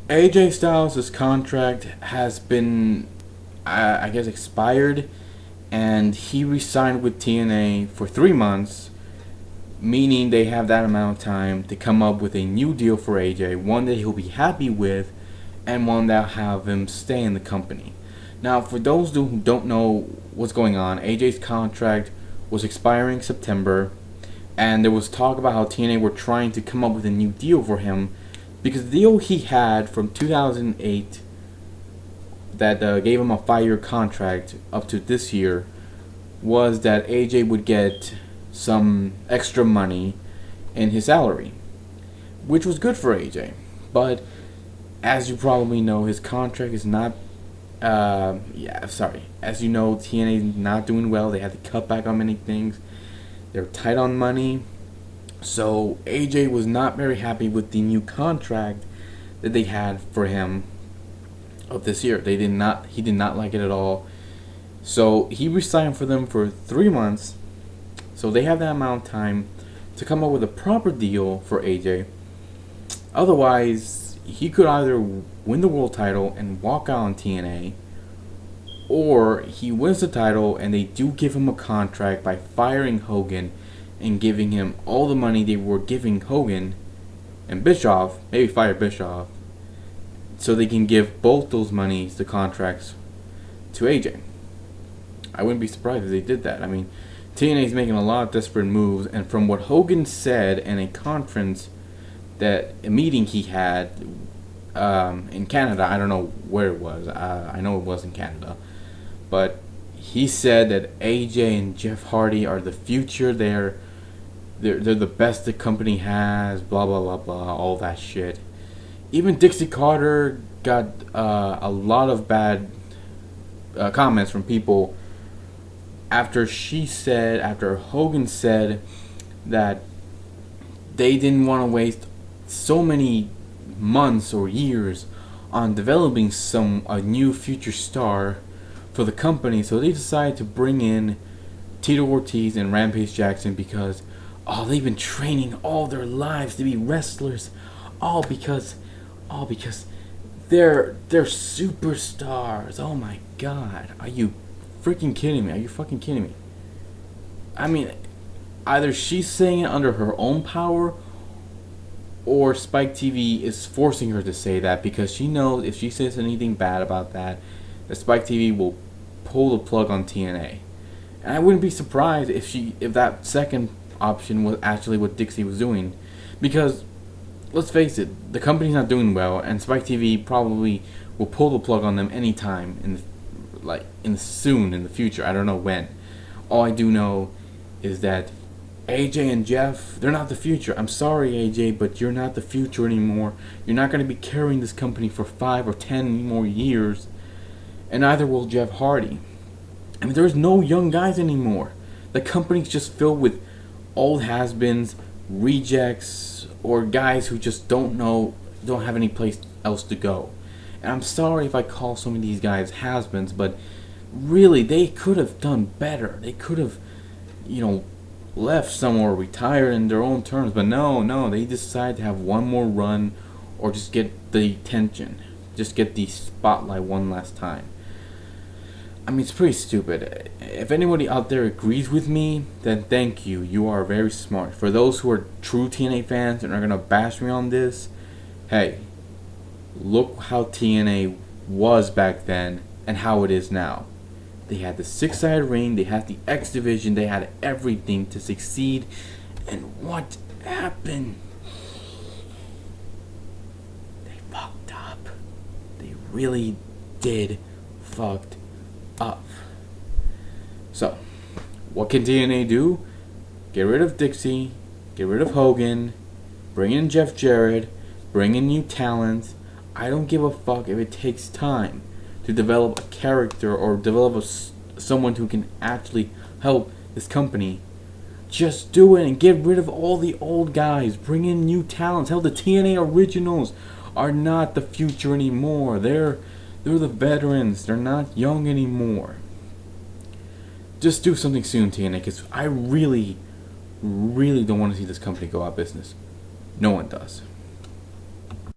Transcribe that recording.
AJ Styles' contract has been, I guess, expired, and he re-signed with TNA for 3 months, meaning they have that amount of time to come up with a new deal for AJ, one that he'll be happy with, and one that'll have him stay in the company. Now, for those who don't know what's going on, AJ's contract was expiring September, and there was talk about how TNA were trying to come up with a new deal for him, because the deal he had from 2008 that gave him a 5-year contract up to this year was that AJ would get some extra money in his salary, which was good for AJ. But as you probably know, his contract is not. As you know, TNA is not doing well. They had to cut back on many things. They're tight on money. So AJ was not very happy with the new contract that they had for him of this year. He did not like it at all. So he resigned for them for 3 months. So they have that amount of time to come up with a proper deal for AJ. Otherwise, he could either win the world title and walk out on TNA, or he wins the title and they do give him a contract by firing Hogan and giving him all the money they were giving Hogan and Bischoff, maybe fire Bischoff, so they can give both those monies, the contracts, to AJ. I wouldn't be surprised if they did that. I mean, TNA is making a lot of desperate moves, and from what Hogan said in a conference, a meeting he had in Canada, I don't know where it was. I know it was in Canada, but he said that AJ and Jeff Hardy are the future. They're the best the company has. Blah blah blah blah. All that shit. Even Dixie Carter got a lot of bad comments from people after Hogan said that they didn't want to waste so many months or years on developing a new future star for the company, so they decided to bring in Tito Ortiz and Rampage Jackson because they've been training all their lives to be wrestlers, all because they're superstars. Oh my god, are you freaking kidding me? Are you fucking kidding me? I mean, either she's saying it under her own power, or Spike TV is forcing her to say that because she knows if she says anything bad about that Spike TV will pull the plug on TNA. And I wouldn't be surprised if that second option was actually what Dixie was doing, because let's face it, the company's not doing well, and Spike TV probably will pull the plug on them anytime in the future. I don't know when. All I do know is that AJ and Jeff, they're not the future. I'm sorry, AJ, but you're not the future anymore. You're not going to be carrying this company for 5 or 10 more years, and neither will Jeff Hardy. I mean, there's no young guys anymore. The company's just filled with old has-beens, rejects, or guys who just don't have any place else to go. And I'm sorry if I call some of these guys has-beens, but really, they could have done better. They could have, left somewhere, retired in their own terms, but no, they decided to have one more run, or just get the attention, just get the spotlight one last time. I mean, it's pretty stupid. If anybody out there agrees with me, then thank you. You are very smart. For those who are true TNA fans and are gonna bash me on this, hey, look how TNA was back then and how it is now. They had the 6-sided ring, they had the X division, they had everything to succeed. And what happened? They fucked up. They really did fucked up. So, what can TNA do? Get rid of Dixie, get rid of Hogan, bring in Jeff Jarrett, bring in new talent. I don't give a fuck if it takes time to develop a character or develop someone who can actually help this company. Just do it and get rid of all the old guys. Bring in new talents. Hell, the TNA originals are not the future anymore. They're the veterans. They're not young anymore. Just do something soon, TNA, because I really, really don't want to see this company go out of business. No one does.